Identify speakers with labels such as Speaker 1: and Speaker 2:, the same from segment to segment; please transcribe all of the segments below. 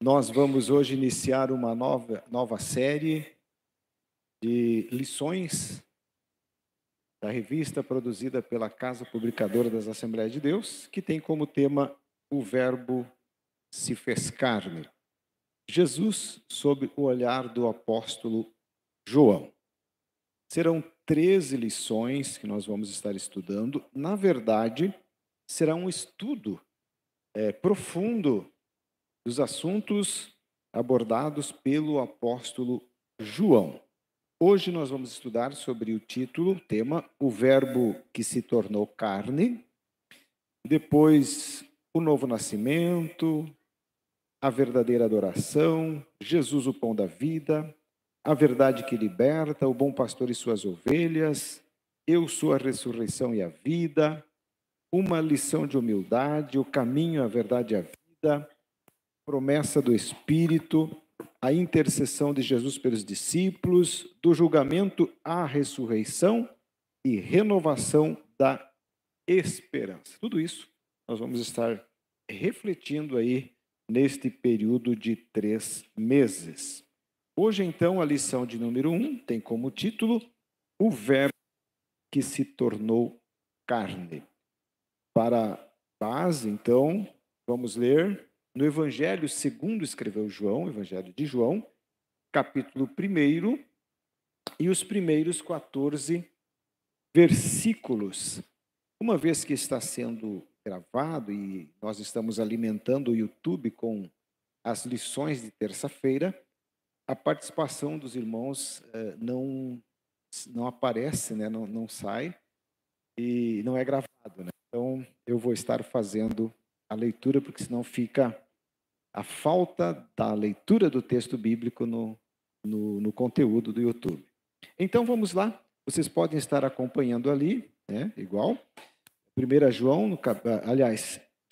Speaker 1: Nós vamos hoje iniciar uma nova série de lições da revista produzida pela Casa Publicadora das Assembleias de Deus, que tem como tema o Verbo se fez carne. Jesus sob o olhar do apóstolo João. Serão 13 lições que nós vamos estar estudando. Na verdade, será um estudo profundo dos assuntos abordados pelo apóstolo João. Hoje nós vamos estudar sobre o tema, o Verbo que se tornou carne, depois o novo nascimento, a verdadeira adoração, Jesus o pão da vida, a verdade que liberta, o bom pastor e suas ovelhas, eu sou a ressurreição e a vida, uma lição de humildade, o caminho, a verdade e a vida, promessa do Espírito, a intercessão de Jesus pelos discípulos, do julgamento à ressurreição e renovação da esperança. Tudo isso nós vamos estar refletindo aí neste período de 3 meses. Hoje, então, a lição de número 1 tem como título o Verbo que se tornou carne. Para base, então, vamos ler no Evangelho segundo escreveu João, Evangelho de João, capítulo 1, e os primeiros 14 versículos. Uma vez que está sendo gravado e nós estamos alimentando o YouTube com as lições de terça-feira, a participação dos irmãos não aparece, né? não sai, e não é gravado, né? Então, eu vou estar fazendo a leitura, porque senão fica a falta da leitura do texto bíblico no conteúdo do YouTube. Então, vamos lá. Vocês podem estar acompanhando ali, né? Igual. 1 João,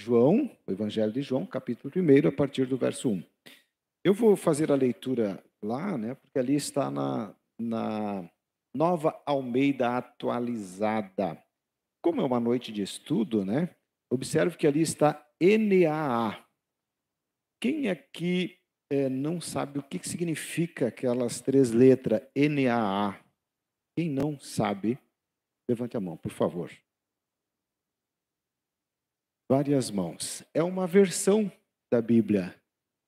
Speaker 1: João, o Evangelho de João, capítulo 1, a partir do verso 1. Eu vou fazer a leitura lá, né? Porque ali está na Nova Almeida Atualizada. Como é uma noite de estudo, né? Observe que ali está NAA. Quem aqui não sabe o que significa aquelas 3 letras NAA? Quem não sabe, levante a mão, por favor. Várias mãos. É uma versão da Bíblia,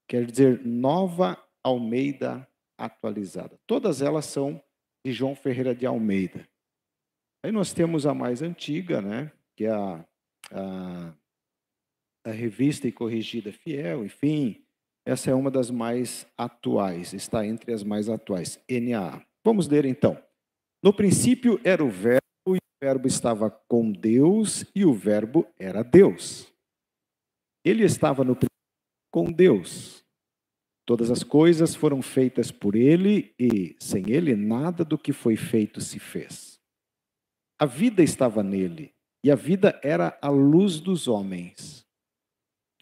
Speaker 1: quer dizer, Nova Almeida Atualizada. Todas elas são de João Ferreira de Almeida. Aí nós temos a mais antiga, né? Que é a Revista e Corrigida Fiel, enfim. Essa é uma das mais atuais, está entre as mais atuais, NAA. Vamos ler então. No princípio era o Verbo, e o Verbo estava com Deus, e o Verbo era Deus. Ele estava no princípio com Deus. Todas as coisas foram feitas por ele, e sem ele nada do que foi feito se fez. A vida estava nele, e a vida era a luz dos homens.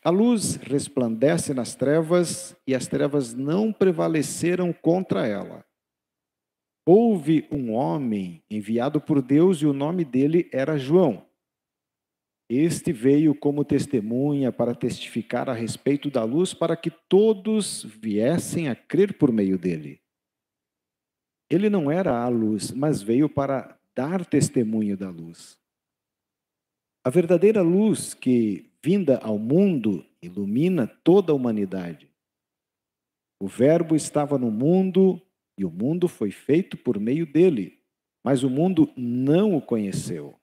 Speaker 1: A luz resplandece nas trevas, e as trevas não prevaleceram contra ela. Houve um homem enviado por Deus, e o nome dele era João. Este veio como testemunha para testificar a respeito da luz, para que todos viessem a crer por meio dele. Ele não era a luz, mas veio para dar testemunho da luz. A verdadeira luz que, vinda ao mundo, ilumina toda a humanidade. O Verbo estava no mundo, e o mundo foi feito por meio dele, mas o mundo não o conheceu.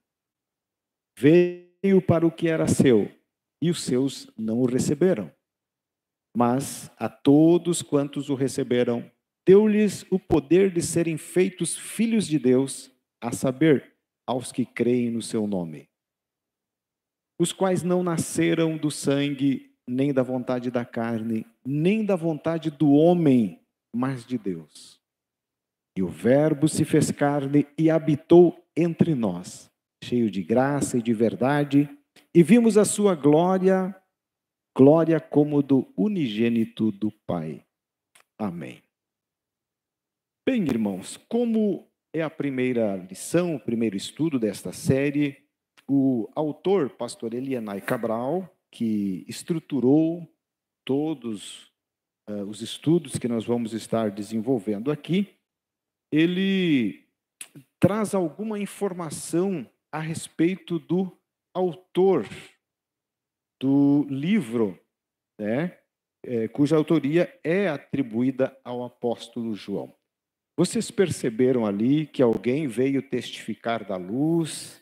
Speaker 1: Veio para o que era seu, e os seus não o receberam. Mas a todos quantos o receberam, deu-lhes o poder de serem feitos filhos de Deus, a saber, aos que creem no seu nome. Os quais não nasceram do sangue, nem da vontade da carne, nem da vontade do homem, mas de Deus. E o Verbo se fez carne e habitou entre nós, cheio de graça e de verdade, e vimos a sua glória, glória como do unigênito do Pai. Amém. Bem, irmãos, como é a primeira lição, o primeiro estudo desta série, o autor, pastor Elianai Cabral, que estruturou todos os estudos que nós vamos estar desenvolvendo aqui, ele traz alguma informação a respeito do autor do livro, né, cuja autoria é atribuída ao apóstolo João. Vocês perceberam ali que alguém veio testificar da luz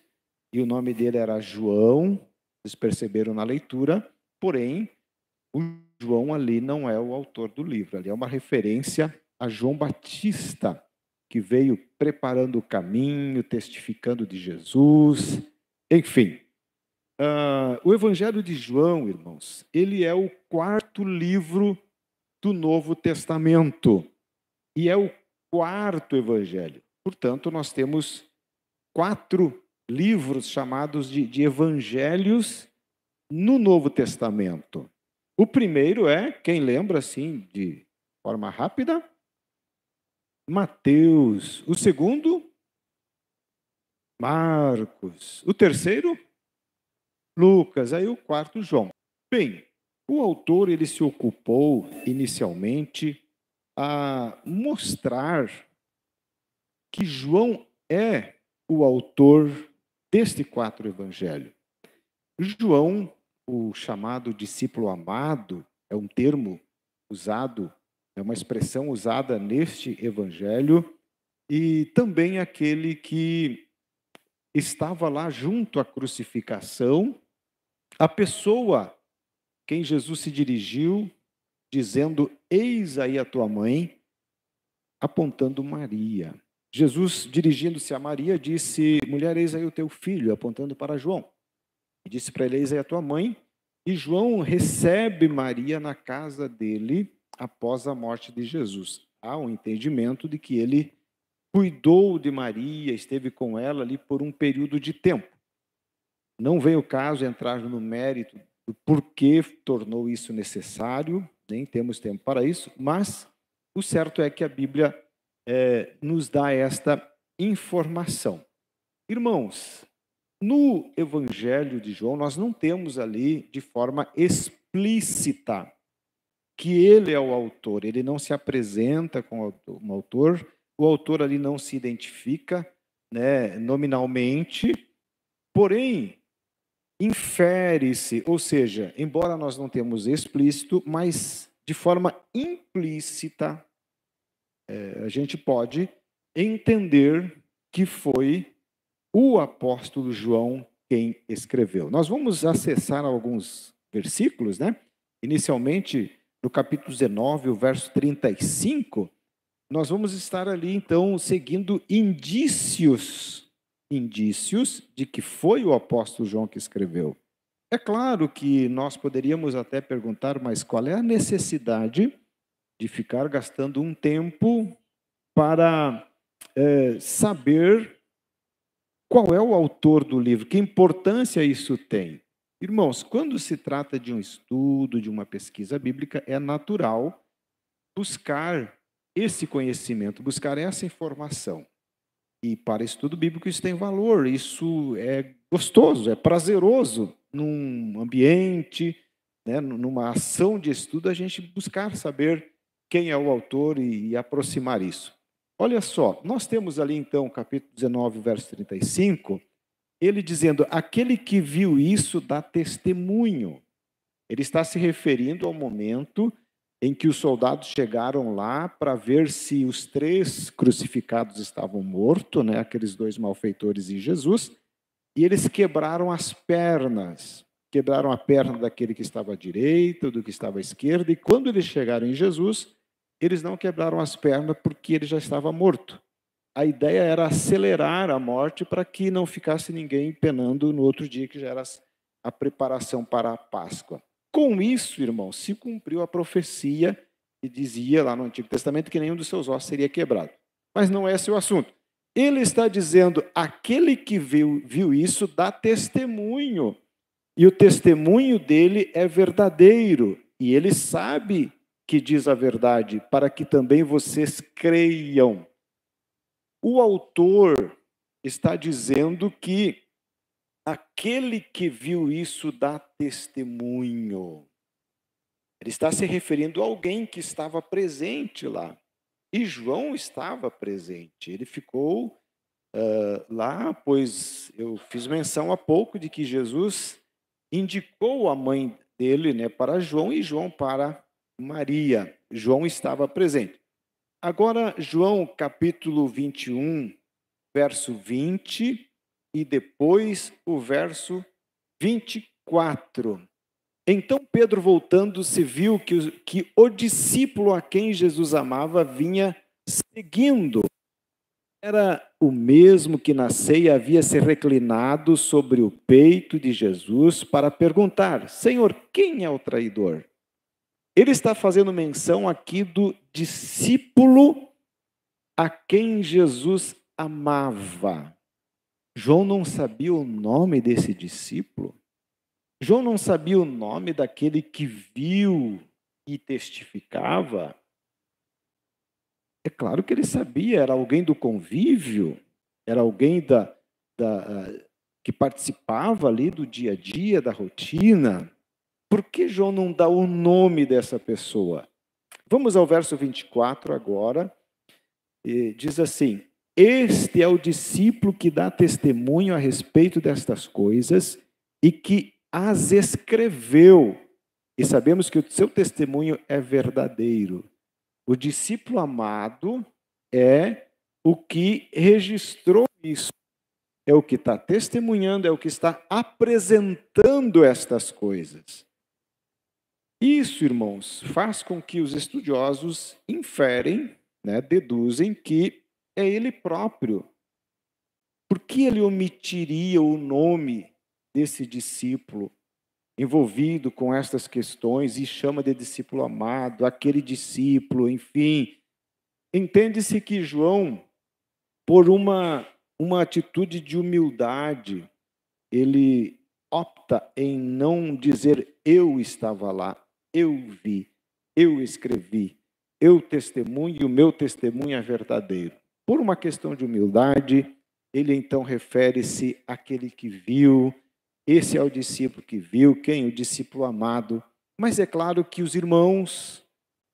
Speaker 1: e o nome dele era João, vocês perceberam na leitura, porém, o João ali não é o autor do livro, ali é uma referência a João Batista, que veio preparando o caminho, testificando de Jesus, enfim. O Evangelho de João, irmãos, ele é o quarto livro do Novo Testamento e é o quarto evangelho. Portanto, nós temos 4 livros chamados de evangelhos no Novo Testamento. O primeiro é, quem lembra assim de forma rápida? Mateus. O segundo? Marcos. O terceiro? Lucas. Aí o quarto, João. Bem, o autor ele se ocupou inicialmente a mostrar que João é o autor deste 4 evangelho. João, o chamado discípulo amado, é um termo usado, é uma expressão usada neste evangelho, e também aquele que estava lá junto à crucificação, a pessoa quem Jesus se dirigiu, dizendo: eis aí a tua mãe, apontando Maria. Jesus, dirigindo-se a Maria, disse: mulher, eis aí o teu filho, apontando para João. E disse para ele: eis aí a tua mãe. E João recebe Maria na casa dele após a morte de Jesus. Há um entendimento de que ele cuidou de Maria, esteve com ela ali por um período de tempo. Não vem o caso entrar no mérito do porquê tornou isso necessário, nem temos tempo para isso, mas o certo é que a Bíblia nos dá esta informação. Irmãos, no Evangelho de João, nós não temos ali de forma explícita que ele é o autor, ele não se apresenta como um autor, o autor ali não se identifica, né, nominalmente, porém, infere-se, ou seja, embora nós não temos explícito, mas de forma implícita, a gente pode entender que foi o apóstolo João quem escreveu. Nós vamos acessar alguns versículos, né? Inicialmente, no capítulo 19, o verso 35, nós vamos estar ali, então, seguindo indícios de que foi o apóstolo João que escreveu. É claro que nós poderíamos até perguntar, mas qual é a necessidade de ficar gastando um tempo para saber qual é o autor do livro? Que importância isso tem? Irmãos, quando se trata de um estudo, de uma pesquisa bíblica, é natural buscar esse conhecimento, buscar essa informação. E para estudo bíblico isso tem valor, isso é gostoso, é prazeroso num ambiente, né, numa ação de estudo, a gente buscar saber quem é o autor e aproximar isso. Olha só, nós temos ali então, capítulo 19, verso 35, ele dizendo: aquele que viu isso dá testemunho. Ele está se referindo ao momento em que os soldados chegaram lá para ver se os 3 crucificados estavam mortos, né, aqueles 2 malfeitores e Jesus, e eles quebraram as pernas. Quebraram a perna daquele que estava à direita, do que estava à esquerda, e quando eles chegaram em Jesus, eles não quebraram as pernas porque ele já estava morto. A ideia era acelerar a morte para que não ficasse ninguém penando no outro dia, que já era a preparação para a Páscoa. Com isso, irmão, se cumpriu a profecia que dizia lá no Antigo Testamento que nenhum dos seus ossos seria quebrado. Mas não é esse o assunto. Ele está dizendo: aquele que viu isso dá testemunho. E o testemunho dele é verdadeiro. E ele sabe que diz a verdade, para que também vocês creiam. O autor está dizendo que aquele que viu isso dá testemunho. Ele está se referindo a alguém que estava presente lá. E João estava presente. Ele ficou lá, pois eu fiz menção há pouco de que Jesus indicou a mãe dele, né, para João e João para Maria. João estava presente. Agora, João capítulo 21, verso 20 e depois o verso 24. Então Pedro, voltando-se, viu que o discípulo a quem Jesus amava vinha seguindo. Era o mesmo que na ceia havia se reclinado sobre o peito de Jesus para perguntar: Senhor, quem é o traidor? Ele está fazendo menção aqui do discípulo a quem Jesus amava. João não sabia o nome desse discípulo. João não sabia o nome daquele que viu e testificava. É claro que ele sabia, era alguém do convívio, era alguém que participava ali do dia a dia, da rotina. Por que João não dá o nome dessa pessoa? Vamos ao verso 24 agora. E diz assim: Este é o discípulo que dá testemunho a respeito destas coisas e que as escreveu. E sabemos que o seu testemunho é verdadeiro. O discípulo amado é o que registrou isso, é o que está testemunhando, é o que está apresentando estas coisas. Isso, irmãos, faz com que os estudiosos inferem, né, deduzem que é ele próprio. Por que ele omitiria o nome desse discípulo envolvido com estas questões e chama de discípulo amado, aquele discípulo, enfim? Entende-se que João, por uma atitude de humildade, ele opta em não dizer eu estava lá, eu vi, eu escrevi, eu testemunho e o meu testemunho é verdadeiro. Por uma questão de humildade, ele então refere-se àquele que viu. Esse é o discípulo que viu, quem? O discípulo amado. Mas é claro que os irmãos,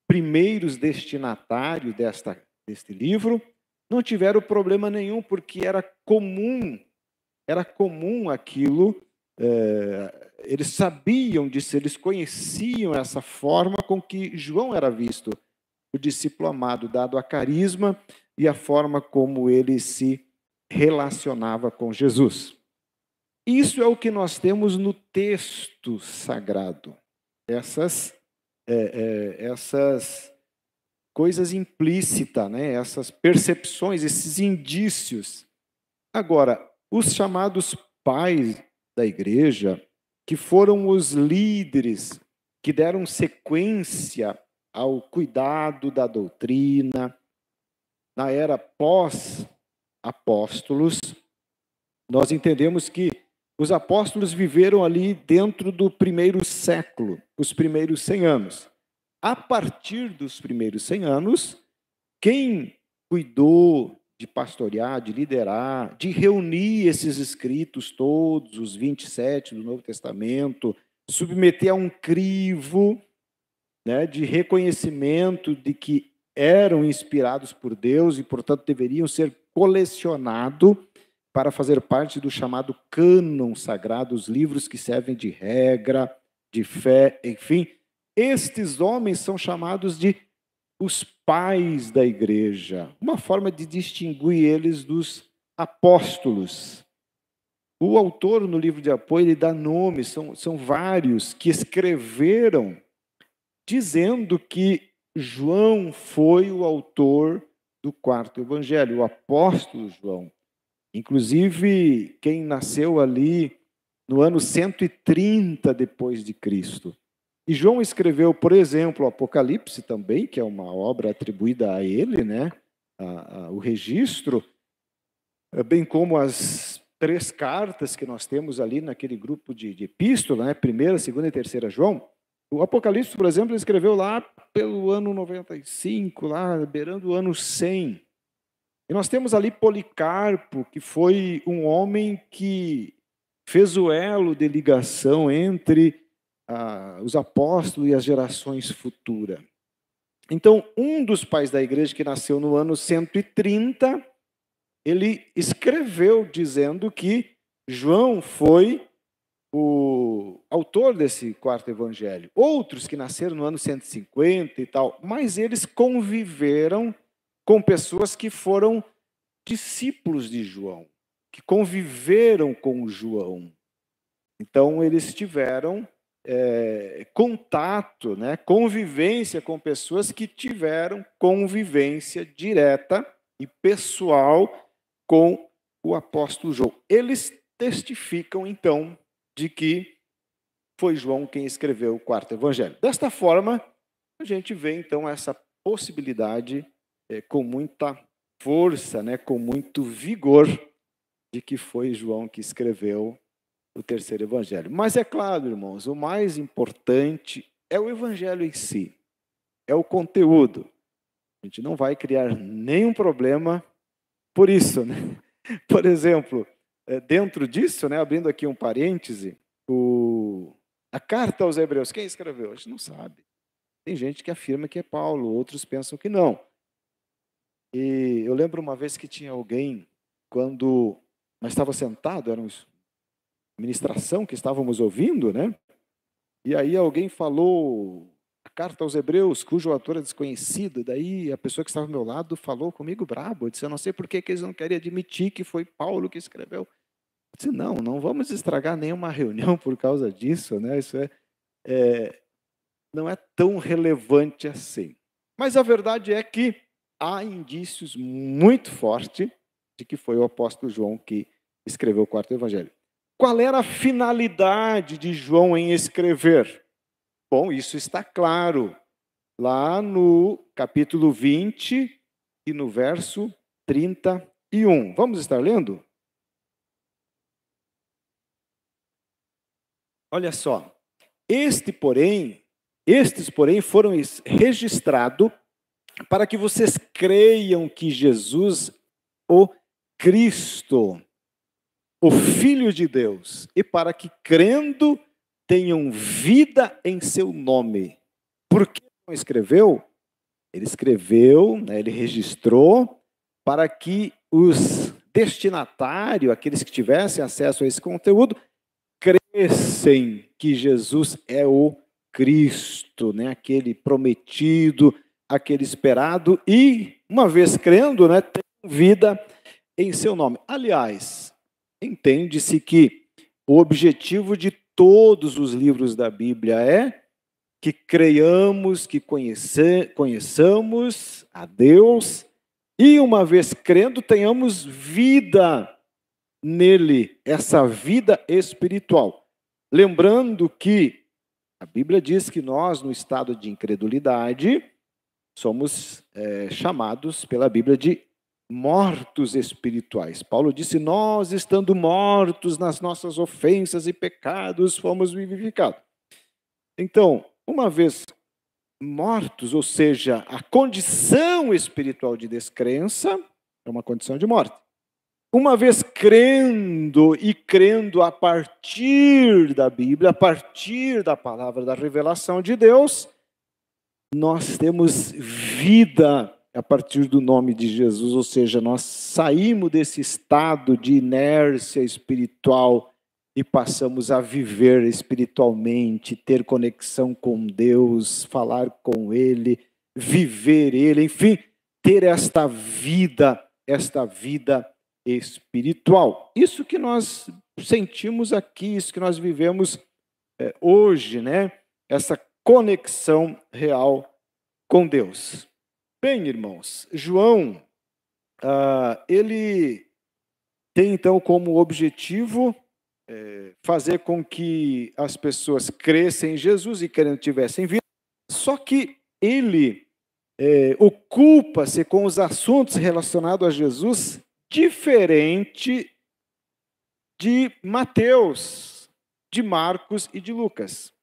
Speaker 1: primeiros destinatários deste livro, não tiveram problema nenhum, porque era comum aquilo, eles sabiam disso, eles conheciam essa forma com que João era visto, o discípulo amado, dado a carisma e a forma como ele se relacionava com Jesus. Isso é o que nós temos no texto sagrado, essas coisas implícitas, né? Essas percepções, esses indícios. Agora, os chamados pais da igreja, que foram os líderes que deram sequência ao cuidado da doutrina, na era pós-apóstolos, nós entendemos que os apóstolos viveram ali dentro do primeiro século, os primeiros 100 anos. A partir dos primeiros 100 anos, quem cuidou de pastorear, de liderar, de reunir esses escritos todos, os 27 do Novo Testamento, submeter a um crivo, né, de reconhecimento de que eram inspirados por Deus e, portanto, deveriam ser colecionados para fazer parte do chamado cânon sagrado, os livros que servem de regra, de fé, enfim. Estes homens são chamados de os pais da igreja, uma forma de distinguir eles dos apóstolos. O autor, no livro de apoio, ele dá nomes, são vários que escreveram dizendo que João foi o autor do quarto evangelho, o apóstolo João. Inclusive, quem nasceu ali no ano 130 depois de Cristo. E João escreveu, por exemplo, o Apocalipse também, que é uma obra atribuída a ele, né? O registro, bem como as 3 cartas que nós temos ali naquele grupo de epístola, né? 1ª, 2ª e 3ª João. O Apocalipse, por exemplo, ele escreveu lá pelo ano 95, lá beirando o ano 100. E nós temos ali Policarpo, que foi um homem que fez o elo de ligação entre os apóstolos e as gerações futuras. Então, um dos pais da igreja, que nasceu no ano 130, ele escreveu dizendo que João foi o autor desse quarto evangelho. Outros que nasceram no ano 150 e tal, mas eles conviveram com pessoas que foram discípulos de João, que conviveram com João. Então, eles tiveram contato, né, convivência com pessoas que tiveram convivência direta e pessoal com o apóstolo João. Eles testificam, então, de que foi João quem escreveu o quarto evangelho. Desta forma, a gente vê, então, essa possibilidade com muita força, né, com muito vigor, de que foi João que escreveu o terceiro evangelho. Mas é claro, irmãos, o mais importante é o evangelho em si, é o conteúdo. A gente não vai criar nenhum problema por isso, né? Por exemplo, dentro disso, né, abrindo aqui um parêntese, a carta aos Hebreus, quem escreveu? A gente não sabe. Tem gente que afirma que é Paulo, outros pensam que não. E eu lembro uma vez que tinha alguém, quando nós estávamos sentados, era uma ministração que estávamos ouvindo, né? E aí alguém falou a carta aos Hebreus, cujo autor é desconhecido. Daí a pessoa que estava ao meu lado falou comigo brabo. Eu disse, eu não sei por que eles não querem admitir que foi Paulo que escreveu. Eu disse, não vamos estragar nenhuma reunião por causa disso, né? Isso não é tão relevante assim. Mas a verdade é que há indícios muito fortes de que foi o apóstolo João que escreveu o quarto evangelho. Qual era a finalidade de João em escrever? Bom, isso está claro lá no capítulo 20 e no verso 31. Vamos estar lendo? Olha só. Estes, porém, foram registrados para que vocês creiam que Jesus, o Cristo, o Filho de Deus, e para que, crendo, tenham vida em seu nome. Por que não escreveu? Ele escreveu, né, ele registrou, para que os destinatários, aqueles que tivessem acesso a esse conteúdo, crescem que Jesus é o Cristo, né, aquele prometido, aquele esperado, e, uma vez crendo, né, tem vida em seu nome. Aliás, entende-se que o objetivo de todos os livros da Bíblia é que creiamos, que conheçamos a Deus e, uma vez crendo, tenhamos vida nele, essa vida espiritual. Lembrando que a Bíblia diz que nós, no estado de incredulidade, somos chamados pela Bíblia de mortos espirituais. Paulo disse, nós estando mortos nas nossas ofensas e pecados, fomos vivificados. Então, uma vez mortos, ou seja, a condição espiritual de descrença é uma condição de morte. Uma vez crendo e crendo a partir da Bíblia, a partir da palavra da revelação de Deus, nós temos vida a partir do nome de Jesus, ou seja, nós saímos desse estado de inércia espiritual e passamos a viver espiritualmente, ter conexão com Deus, falar com Ele, viver Ele, enfim, ter esta vida espiritual. Isso que nós sentimos aqui, isso que nós vivemos hoje, né? Essa conexão real com Deus. Bem, irmãos, João, ele tem então como objetivo fazer com que as pessoas cresçam em Jesus e querendo tivessem vida, só que ele ocupa-se com os assuntos relacionados a Jesus diferente de Mateus, de Marcos e de Lucas.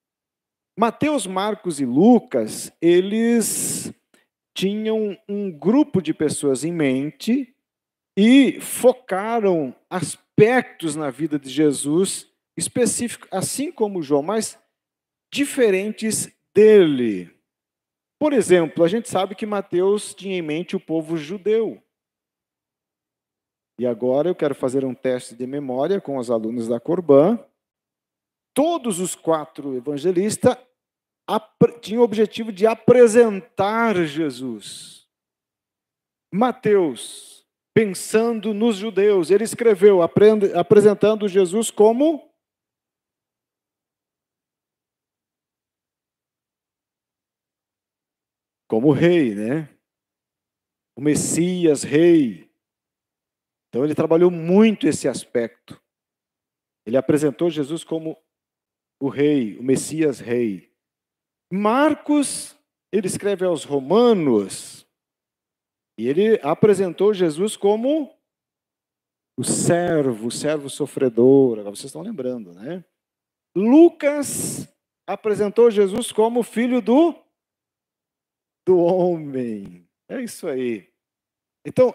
Speaker 1: Mateus, Marcos e Lucas, eles tinham um grupo de pessoas em mente e focaram aspectos na vida de Jesus específicos, assim como João, mas diferentes dele. Por exemplo, a gente sabe que Mateus tinha em mente o povo judeu. E agora eu quero fazer um teste de memória com os alunos da Corbã. Todos os 4 evangelistas tinham o objetivo de apresentar Jesus. Mateus, pensando nos judeus, ele escreveu apresentando Jesus como rei, né? O Messias, rei. Então ele trabalhou muito esse aspecto. Ele apresentou Jesus como o rei, o Messias rei. Marcos, ele escreve aos Romanos, e ele apresentou Jesus como o servo sofredor. Agora vocês estão lembrando, né? Lucas apresentou Jesus como filho do homem. É isso aí. Então,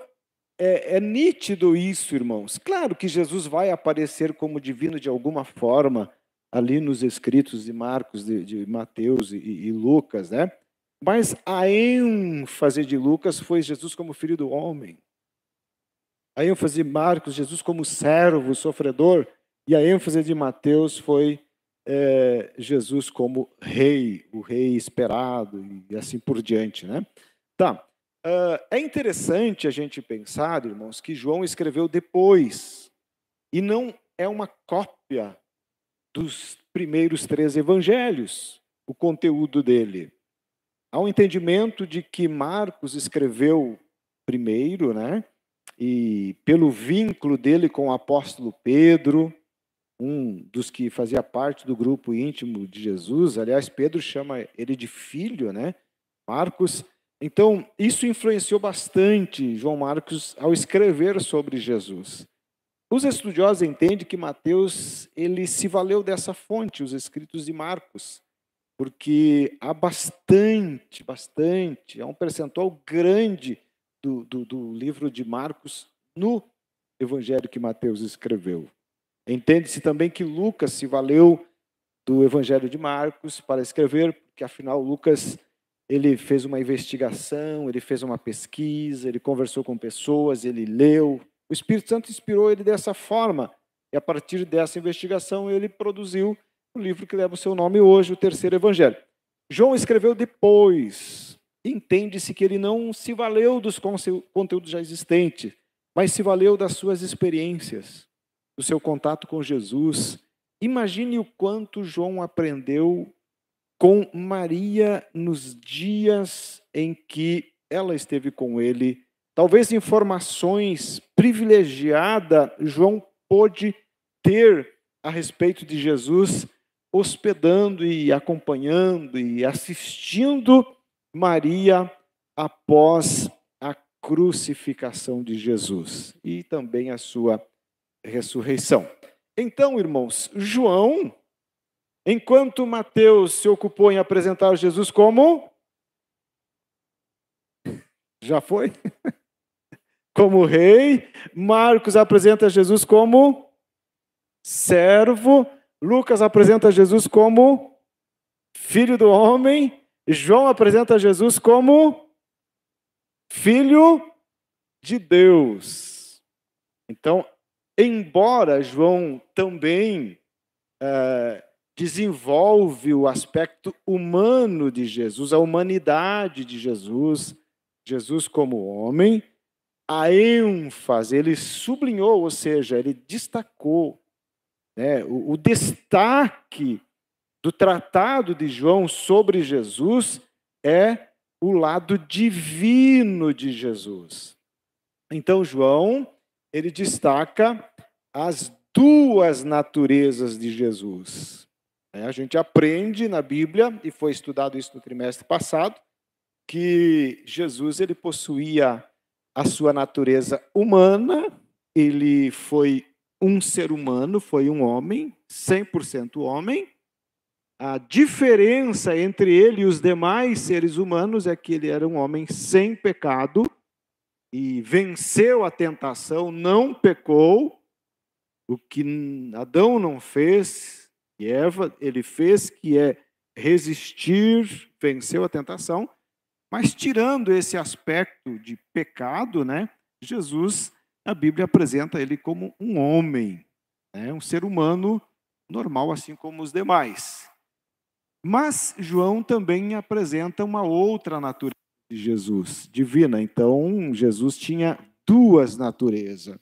Speaker 1: é nítido isso, irmãos. Claro que Jesus vai aparecer como divino de alguma forma ali nos escritos de Marcos, de Mateus e Lucas, né? Mas a ênfase de Lucas foi Jesus como filho do homem. A ênfase de Marcos, Jesus como servo, sofredor. E a ênfase de Mateus foi Jesus como rei, o rei esperado e assim por diante, né? Tá. É interessante a gente pensar, irmãos, que João escreveu depois. E não é uma cópia dos primeiros 3 evangelhos, o conteúdo dele. Há um entendimento de que Marcos escreveu primeiro, né? E pelo vínculo dele com o apóstolo Pedro, um dos que fazia parte do grupo íntimo de Jesus, aliás, Pedro chama ele de filho, né? Marcos. Então, isso influenciou bastante João Marcos ao escrever sobre Jesus. Os estudiosos entendem que Mateus ele se valeu dessa fonte, os escritos de Marcos, porque há bastante, há um percentual grande do livro de Marcos no evangelho que Mateus escreveu. Entende-se também que Lucas se valeu do evangelho de Marcos para escrever, porque afinal Lucas ele fez uma investigação, ele fez uma pesquisa, ele conversou com pessoas, ele leu. O Espírito Santo inspirou ele dessa forma. E a partir dessa investigação, ele produziu o livro que leva o seu nome hoje, o terceiro evangelho. João escreveu depois. Entende-se que ele não se valeu dos conteúdos já existentes, mas se valeu das suas experiências, do seu contato com Jesus. Imagine o quanto João aprendeu com Maria nos dias em que ela esteve com ele. Talvez informações privilegiadas João pôde ter a respeito de Jesus, hospedando e acompanhando e assistindo Maria após a crucificação de Jesus e também a sua ressurreição. Então, irmãos, João, enquanto Mateus se ocupou em apresentar Jesus como... Já foi? Como rei. Marcos apresenta Jesus como servo. Lucas apresenta Jesus como filho do homem. João apresenta Jesus como filho de Deus. Então, embora João também desenvolve o aspecto humano de Jesus, a humanidade de Jesus, Jesus como homem, a ênfase, ele sublinhou, ou seja, ele destacou, né, o destaque do tratado de João sobre Jesus é o lado divino de Jesus. Então, João, ele destaca as 2 naturezas de Jesus. A gente aprende na Bíblia, e foi estudado isso no trimestre passado, que Jesus ele possuía a sua natureza humana, ele foi um ser humano, foi um homem, 100% homem. A diferença entre ele e os demais seres humanos é que ele era um homem sem pecado e venceu a tentação, não pecou, o que Adão não fez, e Eva, ele fez, que é resistir, venceu a tentação, mas tirando esse aspecto de pecado, né, Jesus, a Bíblia apresenta ele como um homem, né, um ser humano normal, assim como os demais. Mas João também apresenta uma outra natureza de Jesus, divina. Então, Jesus tinha duas naturezas.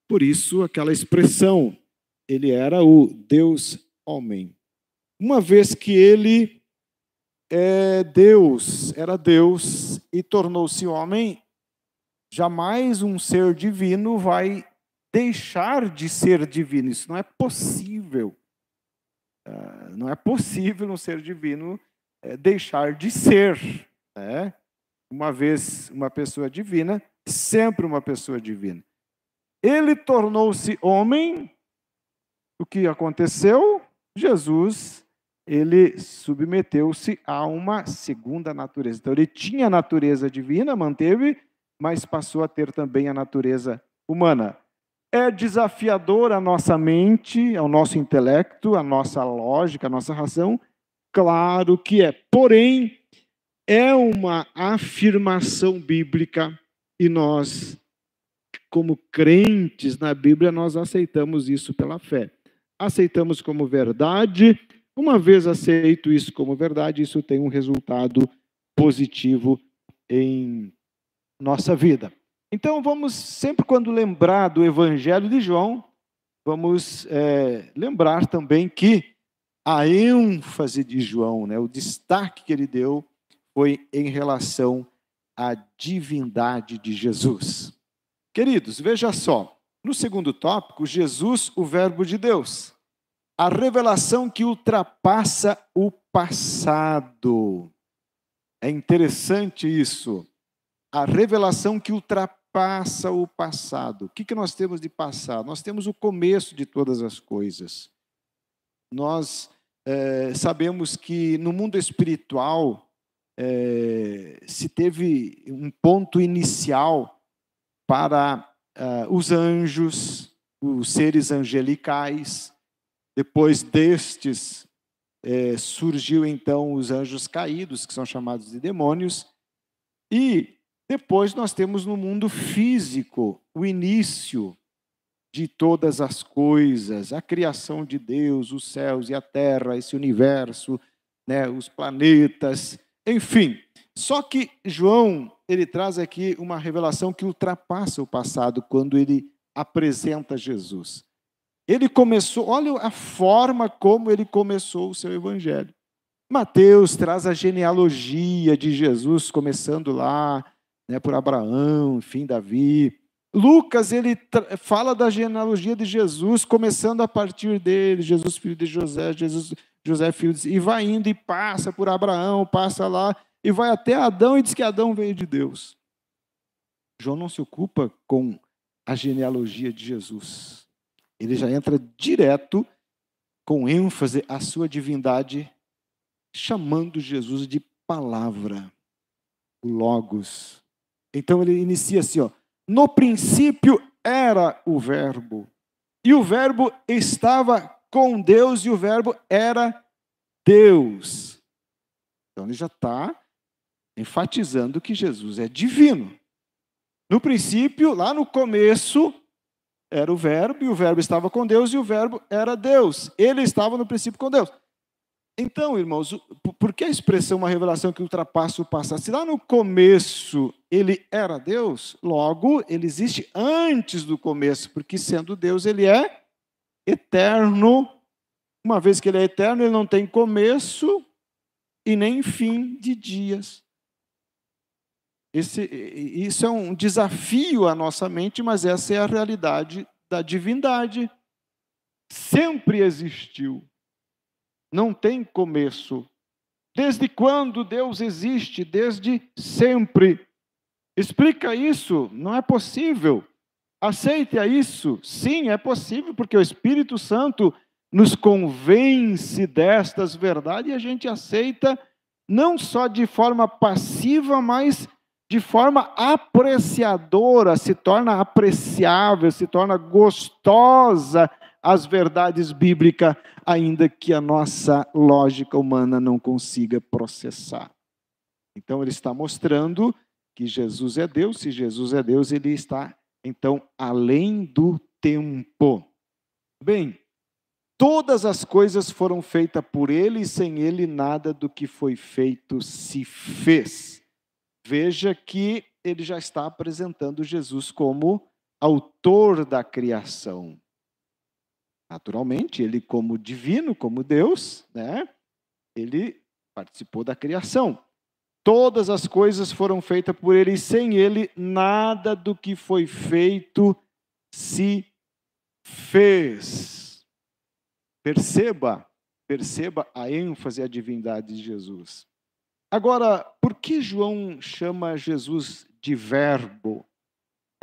Speaker 1: Por isso, aquela expressão, ele era o Deus homem. Uma vez que ele era Deus e tornou-se homem, jamais um ser divino vai deixar de ser divino. Isso não é possível. Não é possível um ser divino deixar de ser. Né? Uma vez uma pessoa divina, sempre uma pessoa divina. Ele tornou-se homem. O que aconteceu? Jesus, ele submeteu-se a uma segunda natureza. Então, ele tinha a natureza divina, manteve, mas passou a ter também a natureza humana. É desafiador a nossa mente, ao nosso intelecto, a nossa lógica, a nossa razão? Claro que é. Porém, é uma afirmação bíblica e nós, como crentes na Bíblia, nós aceitamos isso pela fé. Aceitamos como verdade. Uma vez aceito isso como verdade, isso tem um resultado positivo em nossa vida. Então, vamos, sempre quando lembrar do Evangelho de João, vamos lembrar também que a ênfase de João, né, o destaque que ele deu, foi em relação à divindade de Jesus. Queridos, veja só, no segundo tópico, Jesus, o Verbo de Deus. A revelação que ultrapassa o passado. É interessante isso. A revelação que ultrapassa o passado. O que nós temos de passado? Nós temos o começo de todas as coisas. Nós sabemos que no mundo espiritual se teve um ponto inicial para os anjos, os seres angelicais. Depois destes surgiu então os anjos caídos, que são chamados de demônios. E depois nós temos no mundo físico o início de todas as coisas, a criação de Deus, os céus e a terra, esse universo, né, os planetas, enfim. Só que João, ele traz aqui uma revelação que ultrapassa o passado quando ele apresenta Jesus. Ele começou, olha a forma como ele começou o seu evangelho. Mateus traz a genealogia de Jesus, começando lá, né, por Abraão, enfim, Davi. Lucas, ele fala da genealogia de Jesus, começando a partir dele, Jesus filho de José, José filho de... E vai indo e passa por Abraão, passa lá, e vai até Adão e diz que Adão veio de Deus. João não se ocupa com a genealogia de Jesus. Ele já entra direto, com ênfase, à sua divindade, chamando Jesus de palavra, o Logos. Então ele inicia assim, ó, no princípio era o Verbo, e o Verbo estava com Deus, e o Verbo era Deus. Então ele já está enfatizando que Jesus é divino. No princípio, lá no começo, era o Verbo, e o Verbo estava com Deus, e o Verbo era Deus. Ele estava no princípio com Deus. Então, irmãos, por que a expressão uma revelação que ultrapassa o passado? Se lá no começo ele era Deus, logo ele existe antes do começo, porque sendo Deus ele é eterno. Uma vez que ele é eterno, ele não tem começo e nem fim de dias. Isso é um desafio à nossa mente, mas essa é a realidade da divindade. Sempre existiu. Não tem começo. Desde quando Deus existe? Desde sempre. Explica isso? Não é possível. Aceite isso? Sim, é possível, porque o Espírito Santo nos convence destas verdades e a gente aceita não só de forma passiva, mas de forma apreciadora, se torna apreciável, se torna gostosa as verdades bíblicas, ainda que a nossa lógica humana não consiga processar. Então, ele está mostrando que Jesus é Deus. Se Jesus é Deus, ele está, então, além do tempo. Bem, todas as coisas foram feitas por ele, e sem ele nada do que foi feito se fez. Veja que ele já está apresentando Jesus como autor da criação. Naturalmente, ele como divino, como Deus, né? Ele participou da criação. Todas as coisas foram feitas por ele, e sem ele nada do que foi feito se fez. Perceba a ênfase e a divindade de Jesus. Agora, por que João chama Jesus de verbo?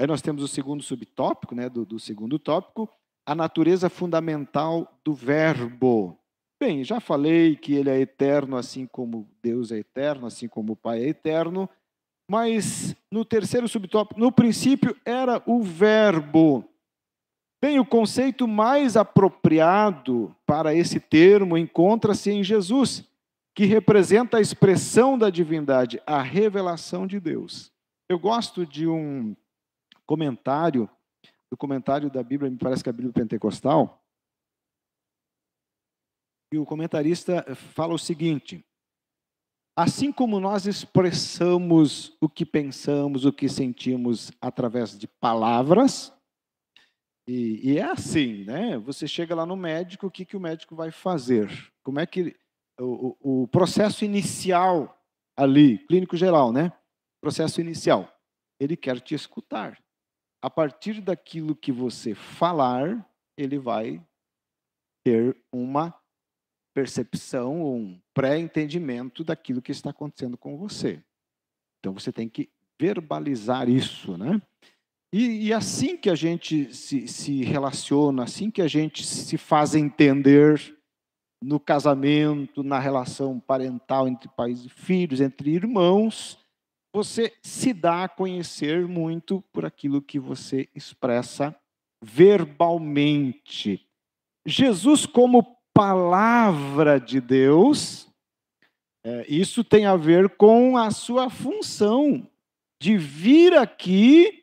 Speaker 1: Aí nós temos o segundo subtópico, né, do segundo tópico, a natureza fundamental do verbo. Bem, já falei que ele é eterno, assim como Deus é eterno, assim como o Pai é eterno, mas no terceiro subtópico, no princípio era o verbo. Bem, o conceito mais apropriado para esse termo encontra-se em Jesus, que representa a expressão da divindade, a revelação de Deus. Eu gosto de um comentário, do comentário da Bíblia, me parece que é a Bíblia Pentecostal, e o comentarista fala o seguinte: assim como nós expressamos o que pensamos, o que sentimos através de palavras, e é assim, né? Você chega lá no médico, o que o médico vai fazer? Como é que o processo inicial ali, clínico geral, né? Processo inicial, ele quer te escutar. A partir daquilo que você falar, ele vai ter uma percepção, um pré-entendimento daquilo que está acontecendo com você. Então você tem que verbalizar isso, né? E assim que a gente se relaciona, assim que a gente se faz entender no casamento, na relação parental entre pais e filhos, entre irmãos, você se dá a conhecer muito por aquilo que você expressa verbalmente. Jesus, como palavra de Deus, isso tem a ver com a sua função de vir aqui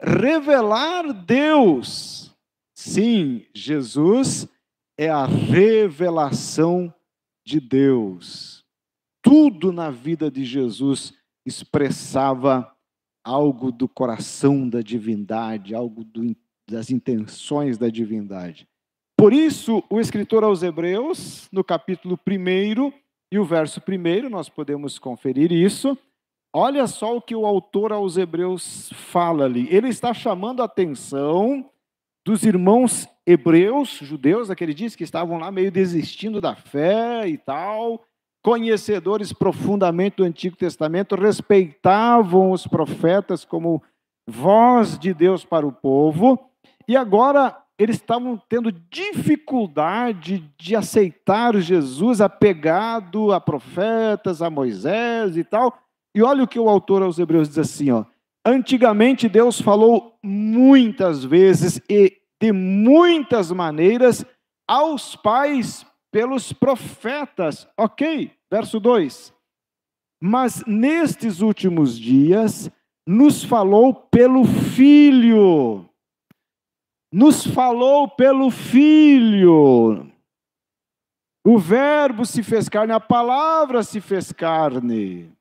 Speaker 1: revelar Deus. Sim, Jesus é a revelação de Deus. Tudo na vida de Jesus expressava algo do coração da divindade, algo das intenções da divindade. Por isso, o escritor aos Hebreus, no capítulo 1 e o verso 1, nós podemos conferir isso. Olha só o que o autor aos Hebreus fala ali. Ele está chamando a atenção dos irmãos hebreus, judeus, aquele dias que estavam lá meio desistindo da fé e tal, conhecedores profundamente do Antigo Testamento, respeitavam os profetas como voz de Deus para o povo, e agora eles estavam tendo dificuldade de aceitar Jesus apegado a profetas, a Moisés e tal. E olha o que o autor aos Hebreus diz assim, ó: antigamente Deus falou muitas vezes e de muitas maneiras aos pais pelos profetas. Ok, verso 2. Mas nestes últimos dias nos falou pelo Filho. Nos falou pelo Filho. O Verbo se fez carne, a palavra se fez carne.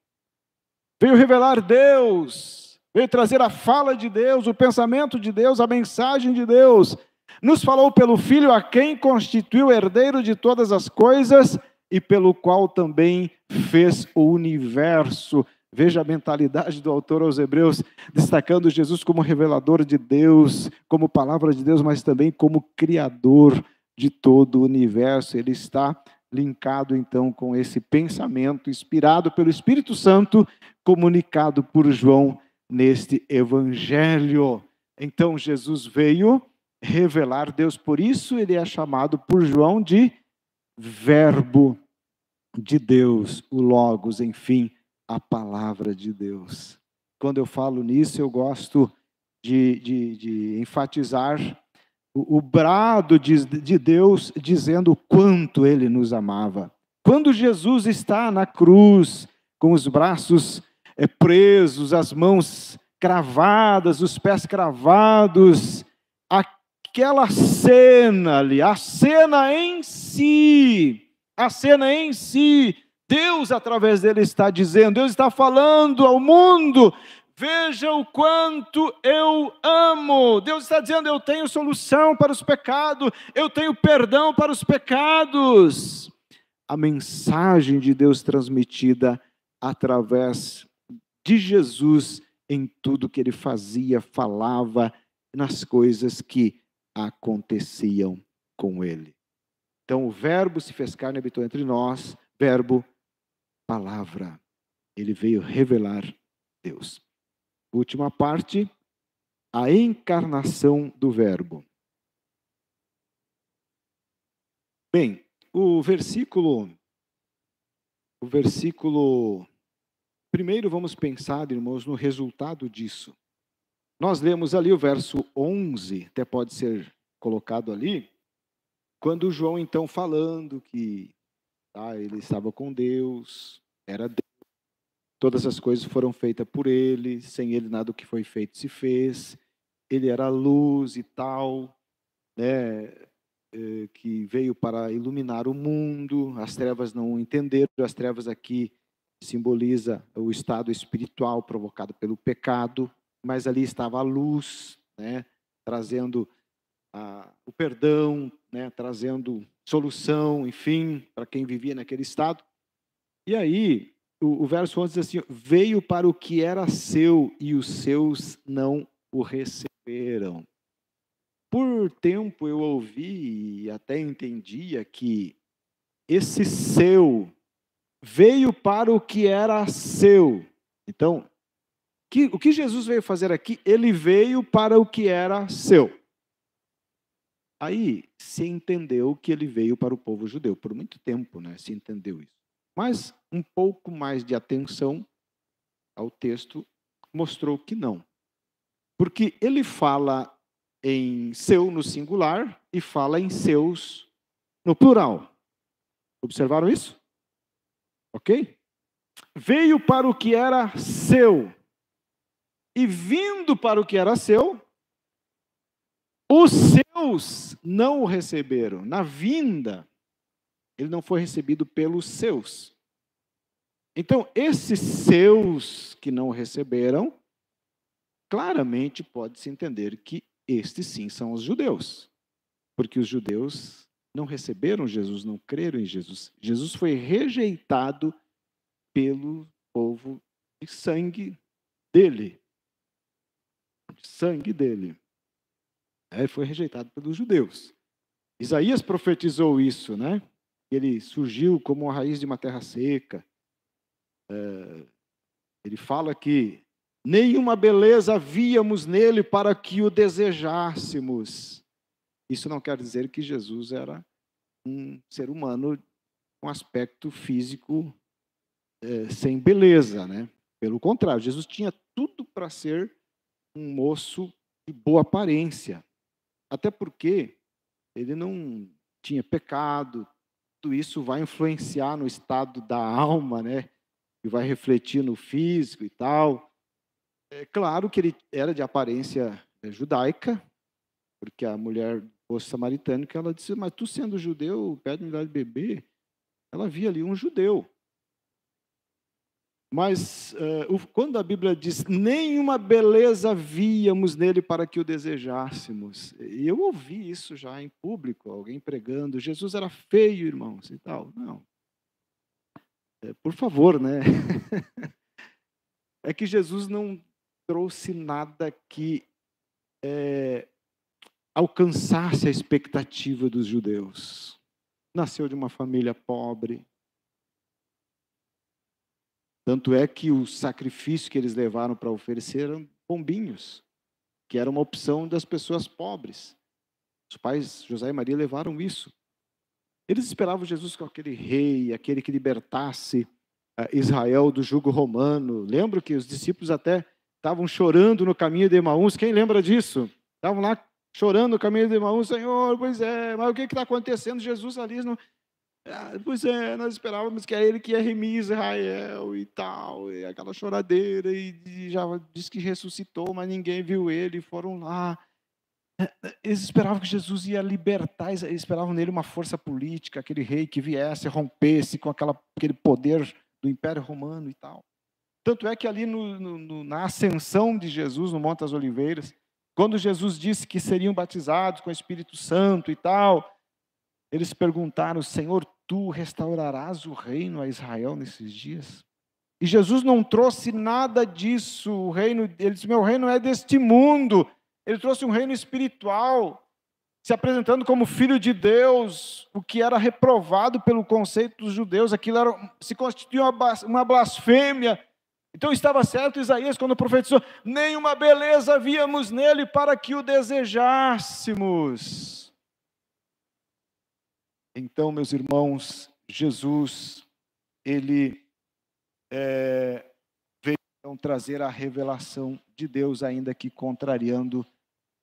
Speaker 1: Veio revelar Deus, veio trazer a fala de Deus, o pensamento de Deus, a mensagem de Deus. Nos falou pelo Filho, a quem constituiu herdeiro de todas as coisas e pelo qual também fez o universo. Veja a mentalidade do autor aos Hebreus, destacando Jesus como revelador de Deus, como palavra de Deus, mas também como criador de todo o universo. Ele está linkado então com esse pensamento inspirado pelo Espírito Santo, comunicado por João neste evangelho. Então Jesus veio revelar Deus, por isso ele é chamado por João de Verbo de Deus, o Logos, enfim, a palavra de Deus. Quando eu falo nisso, eu gosto de enfatizar o brado de Deus dizendo o quanto Ele nos amava. Quando Jesus está na cruz, com os braços presos, as mãos cravadas, os pés cravados, aquela cena ali, a cena em si, Deus através dele está dizendo, Deus está falando ao mundo, veja o quanto eu amo. Deus está dizendo, eu tenho solução para os pecados, eu tenho perdão para os pecados. A mensagem de Deus transmitida através de Jesus em tudo que ele fazia, falava, nas coisas que aconteciam com ele. Então o verbo se fez carne e habitou entre nós, verbo, palavra. Ele veio revelar Deus. Última parte, a encarnação do verbo. Bem, o versículo primeiro vamos pensar, irmãos, no resultado disso. Nós lemos ali o verso 11, até pode ser colocado ali, quando João então falando que ele estava com Deus, era Deus, todas as coisas foram feitas por ele, sem ele nada do que foi feito se fez, ele era a luz e tal, né, que veio para iluminar o mundo, as trevas não entenderam, as trevas aqui simboliza o estado espiritual provocado pelo pecado, mas ali estava a luz, né, trazendo o perdão, né, trazendo solução, enfim, para quem vivia naquele estado. E aí, o verso 11 diz assim, veio para o que era seu e os seus não o receberam. Por tempo eu ouvi e até entendia que esse seu veio para o que era seu. Então, o que Jesus veio fazer aqui? Ele veio para o que era seu. Aí se entendeu que ele veio para o povo judeu. Por muito tempo, né, se entendeu isso. Mas um pouco mais de atenção ao texto mostrou que não. Porque ele fala em seu no singular e fala em seus no plural. Observaram isso? Ok? Veio para o que era seu. E vindo para o que era seu, os seus não o receberam. Na vinda, ele não foi recebido pelos seus. Então, esses seus que não o receberam, claramente pode-se entender que estes sim são os judeus. Porque os judeus não receberam Jesus, não creram em Jesus. Jesus foi rejeitado pelo povo de sangue dele. Ele foi rejeitado pelos judeus. Isaías profetizou isso, né? Ele surgiu como a raiz de uma terra seca. Ele fala que nenhuma beleza víamos nele para que o desejássemos. Isso não quer dizer que Jesus era um ser humano com aspecto físico sem beleza, né? Pelo contrário, Jesus tinha tudo para ser um moço de boa aparência. Até porque ele não tinha pecado, tudo isso vai influenciar no estado da alma, né? E vai refletir no físico e tal. É claro que ele era de aparência judaica, porque a mulher do poço samaritano, que ela disse, mas tu sendo judeu, pede-me dar de beber. Ela via ali um judeu. Mas quando a Bíblia diz, nenhuma beleza víamos nele para que o desejássemos. E eu ouvi isso já em público, alguém pregando, Jesus era feio, irmãos, e tal. Não. Por favor, né? É que Jesus não trouxe nada que alcançasse a expectativa dos judeus. Nasceu de uma família pobre. Tanto é que o sacrifício que eles levaram para oferecer eram pombinhos, que era uma opção das pessoas pobres. Os pais, José e Maria, levaram isso. Eles esperavam Jesus com aquele rei, aquele que libertasse Israel do jugo romano. Lembro que os discípulos até estavam chorando no caminho de Emaús. Quem lembra disso? Estavam lá chorando o caminho de Emaús, Senhor, pois é, mas o que está acontecendo? Jesus ali, não... pois é, nós esperávamos que é ele que ia remir Israel e tal, e aquela choradeira, e já disse que ressuscitou, mas ninguém viu ele, foram lá. Eles esperavam que Jesus ia libertar, eles esperavam nele uma força política, aquele rei que viesse, rompesse com aquele poder do Império Romano e tal. Tanto é que ali na ascensão de Jesus no Monte das Oliveiras, quando Jesus disse que seriam batizados com o Espírito Santo e tal, eles perguntaram, Senhor, tu restaurarás o reino a Israel nesses dias? E Jesus não trouxe nada disso, o reino, ele disse, meu reino é deste mundo. Ele trouxe um reino espiritual, se apresentando como filho de Deus, o que era reprovado pelo conceito dos judeus, aquilo se constituía uma blasfêmia. Então estava certo Isaías quando profetizou, nenhuma beleza víamos nele para que o desejássemos. Então, meus irmãos, Jesus, ele veio então trazer a revelação de Deus, ainda que contrariando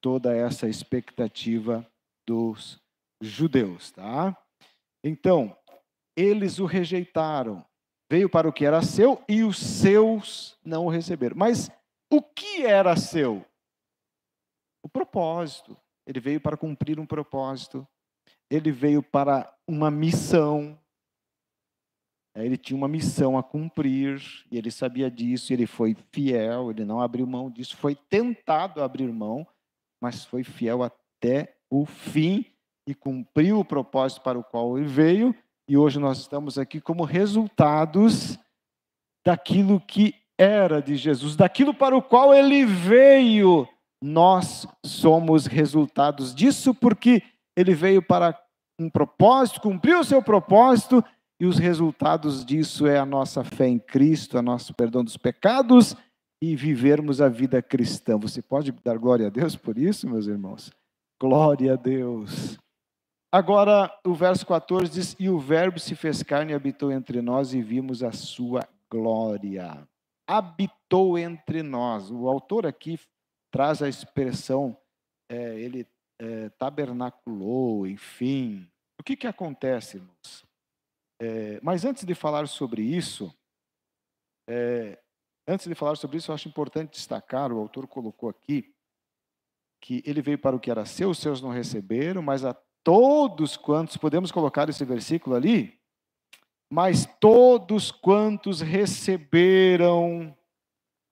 Speaker 1: toda essa expectativa dos judeus, tá? Então, eles o rejeitaram, veio para o que era seu e os seus não o receberam. Mas o que era seu? O propósito. Ele veio para cumprir um propósito. Ele veio para uma missão. Ele tinha uma missão a cumprir, e ele sabia disso, ele foi fiel, ele não abriu mão disso, foi tentado abrir mão, mas foi fiel até o fim e cumpriu o propósito para o qual ele veio, e hoje nós estamos aqui como resultados daquilo que era de Jesus, daquilo para o qual ele veio. Nós somos resultados disso, porque ele veio para um propósito, cumpriu o seu propósito, e os resultados disso é a nossa fé em Cristo, a nosso perdão dos pecados e vivermos a vida cristã. Você pode dar glória a Deus por isso, meus irmãos? Glória a Deus. Agora, o verso 14 diz, e o verbo se fez carne e habitou entre nós e vimos a sua glória. Habitou entre nós. O autor aqui traz a expressão, ele tabernaculou, enfim. O que acontece, irmãos? Mas antes de falar sobre isso, eu acho importante destacar, o autor colocou aqui, que ele veio para o que era seu, os seus não receberam, mas a todos quantos, podemos colocar esse versículo ali? Mas todos quantos receberam,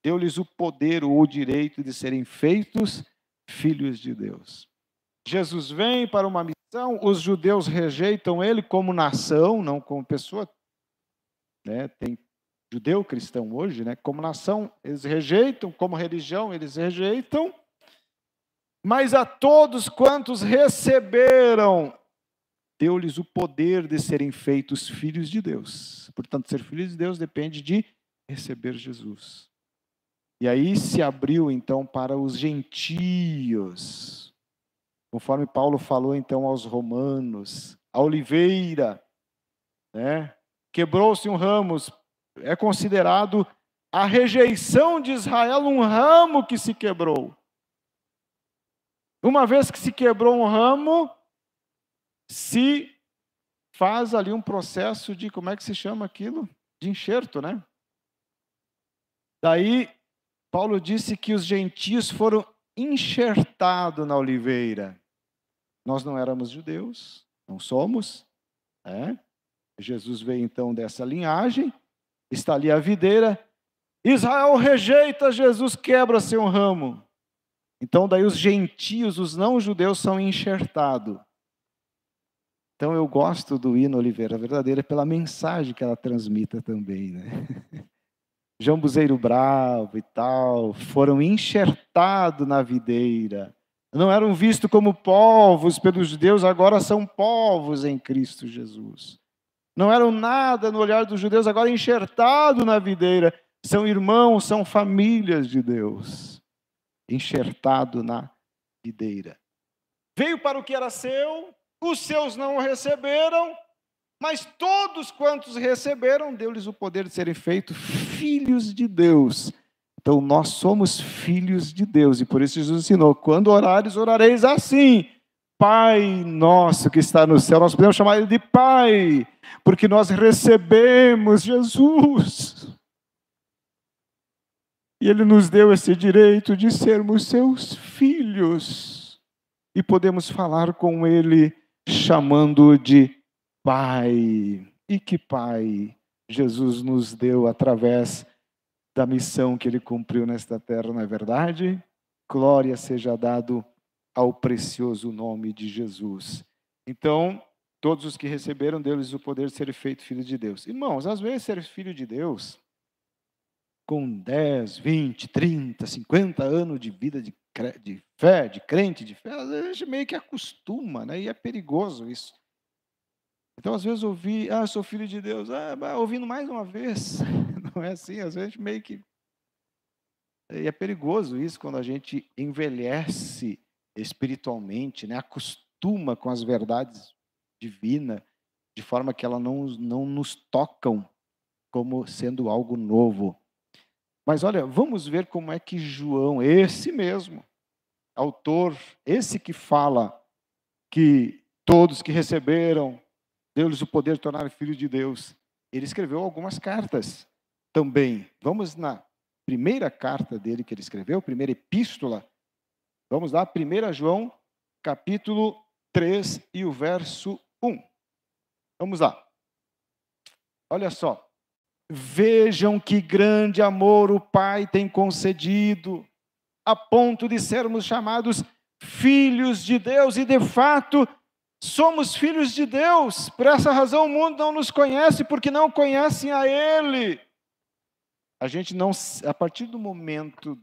Speaker 1: deu-lhes o poder ou o direito de serem feitos filhos de Deus. Jesus vem para uma missão, os judeus rejeitam ele como nação, não como pessoa, né? Tem judeu cristão hoje, né? Como nação eles rejeitam, como religião eles rejeitam, mas a todos quantos receberam, deu-lhes o poder de serem feitos filhos de Deus. Portanto, ser filho de Deus depende de receber Jesus. E aí se abriu então para os gentios, conforme Paulo falou então aos romanos, a oliveira, né? Quebrou-se um ramo, é considerado a rejeição de Israel um ramo que se quebrou. Uma vez que se quebrou um ramo, se faz ali um processo de, como é que se chama aquilo? De enxerto, né? Daí, Paulo disse que os gentios foram enxertados na oliveira. Nós não éramos judeus, não somos, né? Jesus veio então dessa linhagem, está ali a videira, Israel rejeita Jesus, quebra seu ramo. Então daí os gentios, os não judeus são enxertados. Então eu gosto do hino Oliveira Verdadeira pela mensagem que ela transmite também, né? Jambuzeiro bravo e tal, foram enxertados na videira. Não eram vistos como povos pelos judeus, agora são povos em Cristo Jesus. Não eram nada no olhar dos judeus, agora enxertados na videira. São irmãos, são famílias de Deus. Enxertado na videira. Veio para o que era seu, os seus não o receberam, mas todos quantos receberam, deu-lhes o poder de serem feitos filhos de Deus. Então, nós somos filhos de Deus, e por isso Jesus ensinou, quando orares, orareis assim, Pai nosso que está no céu. Nós podemos chamar Ele de Pai, porque nós recebemos Jesus. E Ele nos deu esse direito de sermos seus filhos. E podemos falar com Ele, chamando-o de Pai. E que Pai Jesus nos deu através da missão que Ele cumpriu nesta terra, não é verdade? Glória seja dado ao precioso nome de Jesus. Então, todos os que receberam deles o poder de ser feito filho de Deus. Irmãos, às vezes ser filho de Deus, com 10, 20, 30, 50 anos de vida de fé, de crente, de fé, às vezes a gente meio que acostuma, né? E é perigoso isso. Então, às vezes ouvi, sou filho de Deus, ouvindo mais uma vez, não é assim, às vezes meio que... E é perigoso isso quando a gente envelhece espiritualmente, né? Acostuma com as verdades divinas, de forma que elas não nos tocam como sendo algo novo. Mas olha, vamos ver como é que João, esse mesmo, autor, esse que fala que todos que receberam, deu-lhes o poder de tornar filhos de Deus, ele escreveu algumas cartas também. Vamos na primeira carta dele que ele escreveu, primeira epístola. Vamos lá, 1 João, capítulo 3 e o verso 1. Vamos lá. Olha só. Vejam que grande amor o Pai tem concedido, a ponto de sermos chamados filhos de Deus, e de fato somos filhos de Deus. Por essa razão o mundo não nos conhece, porque não conhecem a Ele. A gente não, a partir do momento,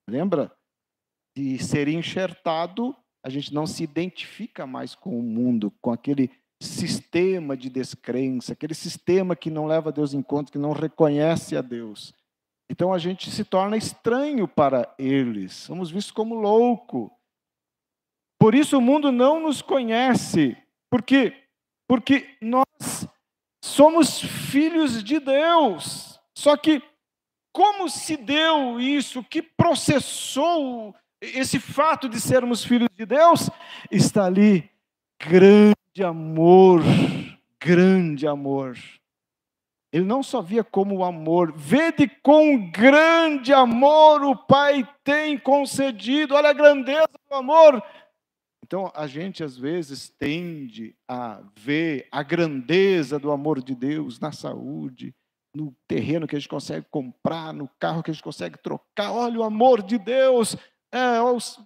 Speaker 1: lembra? De ser enxertado, a gente não se identifica mais com o mundo, com aquele sistema de descrença, aquele sistema que não leva a Deus em conta, que não reconhece a Deus. Então a gente se torna estranho para eles, somos vistos como louco. Por isso o mundo não nos conhece. Por quê? Porque nós somos filhos de Deus. Só que como se deu isso? Que processou esse fato de sermos filhos de Deus? Está ali grande amor, grande amor. Ele não só via como o amor, vede com grande amor o Pai tem concedido. Olha a grandeza do amor. Então a gente às vezes tende a ver a grandeza do amor de Deus na saúde, no terreno que a gente consegue comprar, no carro que a gente consegue trocar. Olha o amor de Deus,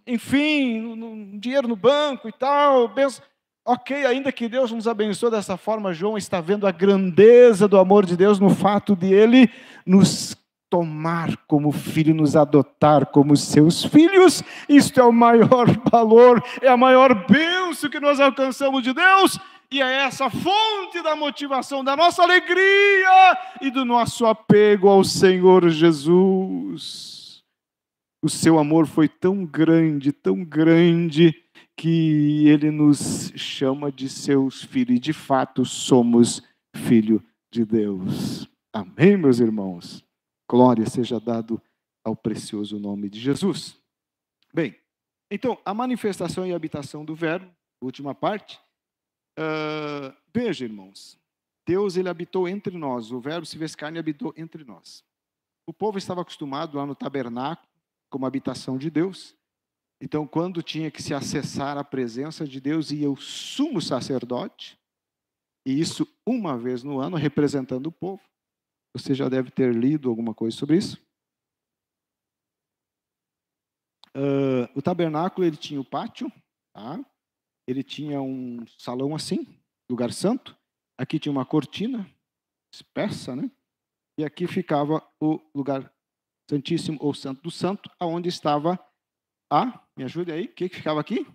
Speaker 1: enfim, no dinheiro no banco e tal. Ok, ainda que Deus nos abençoe dessa forma, João está vendo a grandeza do amor de Deus no fato de Ele nos tomar como filho, nos adotar como seus filhos. Isto é o maior valor, é a maior bênção que nós alcançamos de Deus, e é essa fonte da motivação, da nossa alegria e do nosso apego ao Senhor Jesus. O seu amor foi tão grande, que Ele nos chama de seus filhos, e de fato somos filho de Deus. Amém, meus irmãos? Glória seja dado ao precioso nome de Jesus. Bem, então, a manifestação e habitação do verbo, última parte. Veja, irmãos, Deus, Ele habitou entre nós, o verbo se fez carne e habitou entre nós. O povo estava acostumado lá no tabernáculo, como habitação de Deus. Então, quando tinha que se acessar a presença de Deus, ia o sumo sacerdote, e isso uma vez no ano, representando o povo. Você já deve ter lido alguma coisa sobre isso. O tabernáculo, ele tinha o pátio, ele tinha um salão assim, lugar santo. Aqui tinha uma cortina espessa, né? E aqui ficava o lugar santíssimo ou santo do santo, aonde estava me ajude aí, o que ficava aqui?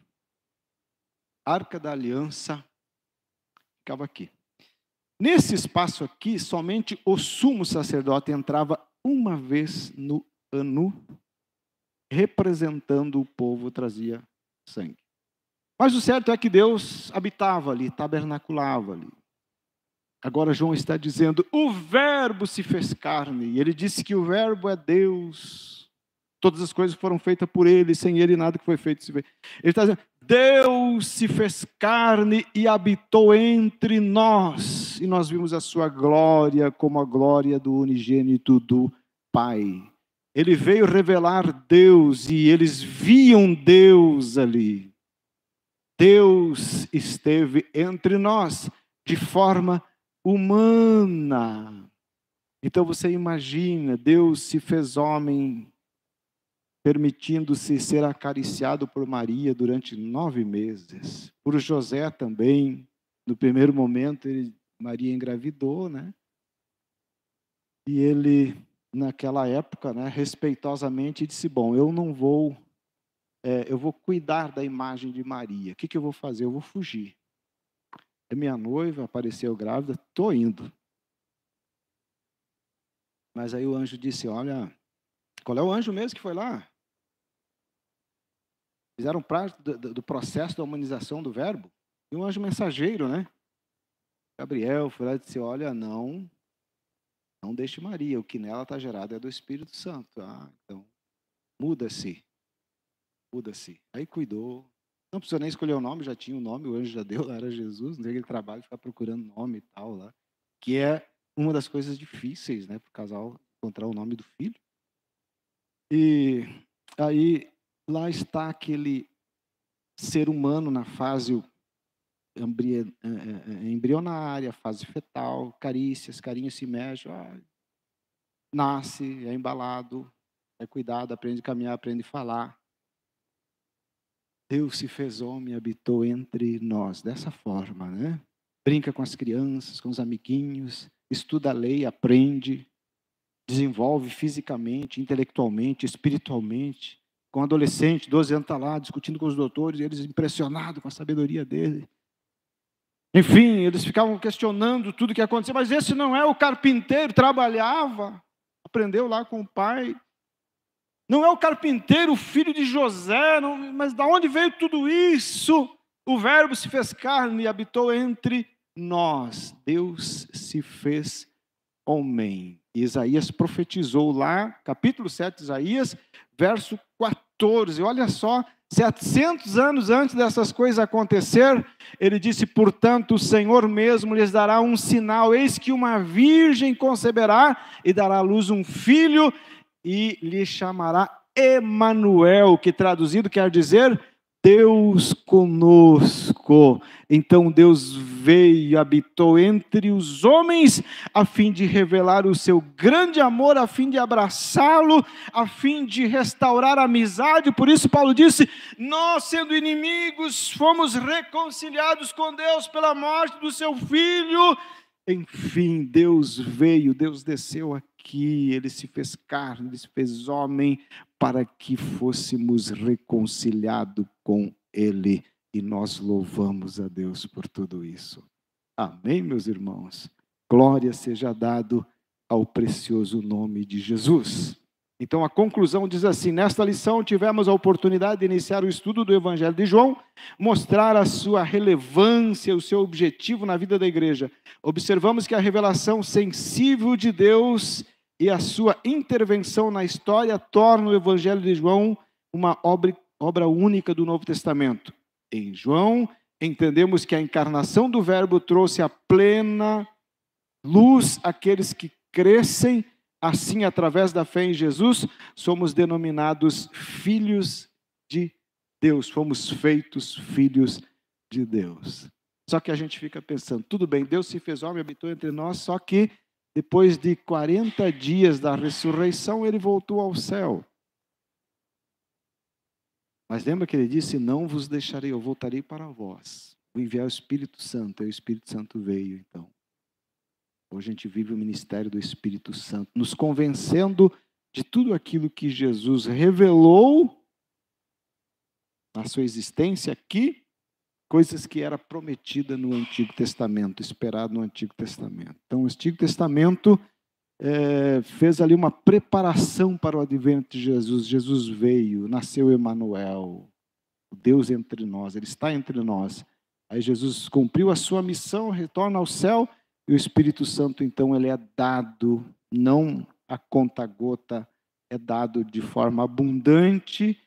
Speaker 1: Arca da Aliança ficava aqui. Nesse espaço aqui, somente o sumo sacerdote entrava uma vez no ano, representando o povo, trazia sangue. Mas o certo é que Deus habitava ali, tabernaculava ali. agora João está dizendo, o Verbo se fez carne. E ele disse que o Verbo é Deus. Todas as coisas foram feitas por ele, sem ele nada que foi feito se fez. Ele está dizendo, Deus se fez carne e habitou entre nós. E nós vimos a sua glória como a glória do unigênito do Pai. Ele veio revelar Deus e eles viam Deus ali. Deus esteve entre nós de forma humana. Então você imagina, Deus se fez homem, permitindo-se ser acariciado por Maria durante 9 meses. Por José também, no primeiro momento, Maria engravidou, né? E ele, naquela época, né, respeitosamente disse, bom, eu vou cuidar da imagem de Maria. O que eu vou fazer? Eu vou fugir. É minha noiva, apareceu grávida, estou indo. Mas aí o anjo disse, olha, qual é o anjo mesmo que foi lá? Fizeram parte do processo da humanização do verbo. E um anjo mensageiro, né? Gabriel foi lá e disse, olha, não deixe Maria, o que nela está gerado é do Espírito Santo. Então, muda-se. Aí cuidou. Não precisou nem escolher o nome, já tinha o nome, o anjo já deu, lá era Jesus. Não tem aquele trabalho de ficar procurando nome e tal lá. Que é uma das coisas difíceis, né? Para o casal encontrar o nome do filho. E aí, lá está aquele ser humano na fase embrionária, fase fetal, carícias, carinho se mexe, nasce, é embalado, é cuidado, aprende a caminhar, aprende a falar. Deus se fez homem e habitou entre nós, dessa forma, né? Brinca com as crianças, com os amiguinhos, estuda a lei, aprende, desenvolve fisicamente, intelectualmente, espiritualmente. Com um adolescente, 12 anos, está lá discutindo com os doutores, eles impressionados com a sabedoria dele. Enfim, eles ficavam questionando tudo o que acontecia, mas esse não é o carpinteiro, trabalhava, aprendeu lá com o pai. Não é o carpinteiro, o filho de José, mas de onde veio tudo isso? O Verbo se fez carne e habitou entre nós. Deus se fez homem. E Isaías profetizou lá, capítulo 7 de Isaías, verso 14. Olha só, 700 anos antes dessas coisas acontecer, ele disse, portanto, o Senhor mesmo lhes dará um sinal, eis que uma virgem conceberá e dará à luz um filho, e lhe chamará Emanuel, que traduzido quer dizer Deus conosco. Então Deus veio e habitou entre os homens, a fim de revelar o seu grande amor, a fim de abraçá-lo, a fim de restaurar a amizade. Por isso Paulo disse, nós sendo inimigos, fomos reconciliados com Deus pela morte do seu Filho. Enfim, Deus veio, Deus desceu aqui, Ele se fez carne, Ele se fez homem, para que fôssemos reconciliados com Ele. E nós louvamos a Deus por tudo isso. Amém, meus irmãos? Glória seja dado ao precioso nome de Jesus. Então a conclusão diz assim, nesta lição tivemos a oportunidade de iniciar o estudo do Evangelho de João, mostrar a sua relevância, o seu objetivo na vida da igreja. Observamos que a revelação sensível de Deus e a sua intervenção na história torna o Evangelho de João uma obra única do Novo Testamento. Em João, entendemos que a encarnação do Verbo trouxe a plena luz àqueles que crescem. Assim, através da fé em Jesus, somos denominados filhos de Deus. Fomos feitos filhos de Deus. Só que a gente fica pensando, tudo bem, Deus se fez homem, habitou entre nós, só que depois de 40 dias da ressurreição, ele voltou ao céu. Mas lembra que ele disse, não vos deixarei, eu voltarei para vós. Vou enviar o Espírito Santo, e o Espírito Santo veio então. Hoje a gente vive o ministério do Espírito Santo, nos convencendo de tudo aquilo que Jesus revelou na sua existência aqui, coisas que era prometida no Antigo Testamento, esperado no Antigo Testamento. Então o Antigo Testamento fez ali uma preparação para o advento de Jesus. Jesus veio, nasceu Emanuel, o Deus entre nós, Ele está entre nós. Aí Jesus cumpriu a sua missão, retorna ao céu, E o Espírito Santo, então, ele é dado, não a conta-gota, é dado de forma abundante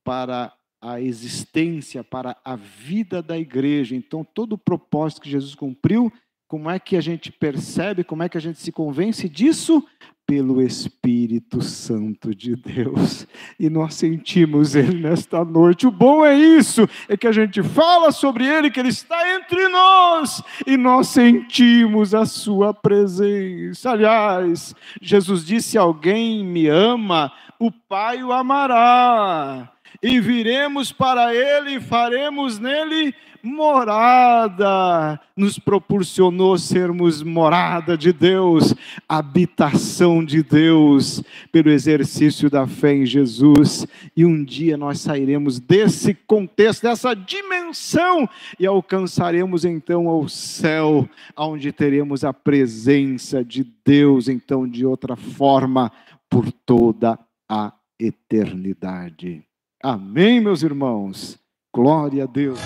Speaker 1: para a existência, para a vida da igreja. Então, todo o propósito que Jesus cumpriu, como é que a gente percebe, como é que a gente se convence disso? Pelo Espírito Santo de Deus. E nós sentimos Ele nesta noite. O bom é isso, é que a gente fala sobre Ele, que Ele está entre nós, e nós sentimos a Sua presença. Aliás, Jesus disse: alguém me ama, o Pai o amará. E viremos para Ele e faremos nele morada. Nos proporcionou sermos morada de Deus, habitação de Deus, pelo exercício da fé em Jesus. E um dia nós sairemos desse contexto, dessa dimensão, e alcançaremos então ao céu, onde teremos a presença de Deus, então de outra forma, por toda a eternidade. Amém, meus irmãos? Glória a Deus.